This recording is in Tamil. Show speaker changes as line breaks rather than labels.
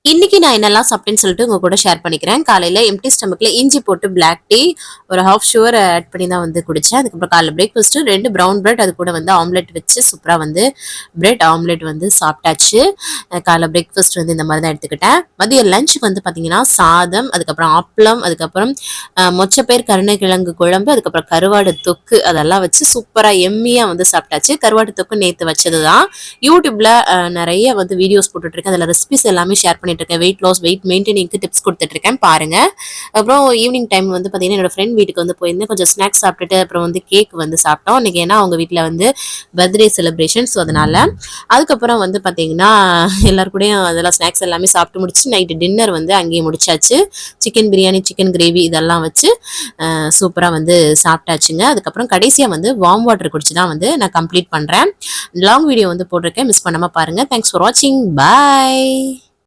இன்னைக்கு நான் என்னெல்லாம் சாப்பிட்டேன்னு சொல்லிட்டு உங்க கூட ஷேர் பண்ணிக்கிறேன். காலையில எம்ப்டி ஸ்டமக்ல இஞ்சி போட்டு பிளாக் டீ ஒரு ஹாஃப் சுகர் ஆட் பண்ணி தான் வந்து குடிச்சேன். அதுக்கப்புறம் காலைல பிரேக்ஃபாஸ்ட் 2 ப்ரவுன் பிரெட் அது கூட வந்து ஆம்லெட் வச்சு சூப்பரா வந்து பிரெட் ஆம்லெட் வந்து சாப்பிட்டாச்சு. காலைல பிரேக்ஃபாஸ்ட் வந்து இந்த மாதிரி தான் எடுத்துக்கிட்டேன். மதியம் லஞ்சுக்கு வந்து பார்த்தீங்கன்னா, சாதம், அதுக்கப்புறம் அப்பளம், அதுக்கப்புறம் மொச்சப்பயிர் கருணைக்கிழங்கு குழம்பு, அதுக்கப்புறம் கருவாடு தொக்கு அதெல்லாம் வச்சு சூப்பரா எம்மியா வந்து சாப்பிட்டாச்சு. கருவாடு தொக்கு நேத்து வச்சது தான். யூடியூப்ல நெறைய வந்து வீடியோஸ் போட்டுட்டு இருக்கேன். அதில ரெசிபீஸ் எல்லாமே ஷேர் பண்ணிட்டு இருக்கேன். வெயிட் லாஸ், வெயிட் மெயின்டெய்னிங்க்கு டிப்ஸ் குடுத்துட்டு இருக்கேன் பாருங்க. அப்புறம் ஈவினிங் டைம் வந்து பார்த்தீங்கன்னா, என்னோட ஃப்ரெண்ட் வீட்டுக்கு வந்து போயிருந்தேன். கொஞ்சம் ஸ்நாக்ஸ் சாப்பிட்டுட்டு அப்புறம் வந்து கேக் வந்து சாப்பிட்டோம். இன்னைக்கு ஏன்னா அவங்க வீட்ல வந்து பர்த்டே செலிப்ரேஷன். ஸோ அதனால. அதுக்கப்புறம் வந்து பார்த்தீங்கன்னா, எல்லார் கூடயும் அதெல்லாம் ஸ்நாக்ஸ் எல்லாமே சாப்பிட்டு முடிச்சுட்டு நைட்டு டின்னர் வந்து அங்கேயே முடிச்சாச்சு. சிக்கன் பிரியாணி, சிக்கன் கிரேவி இதெல்லாம் வச்சு சூப்பரா வந்து சாப்பிட்டாச்சுங்க. அதுக்கப்புறம் கடைசியா வந்து வார்ம் வாட்டர் குடிச்சு தான் வந்து நான் கம்ப்ளீட் பண்றேன். லாங் வீடியோ வந்து போட்டிருக்கேன். மிஸ் பண்ணாம பாருங்க. தேங்க்ஸ் ஃபார் வாட்சிங். பாய்.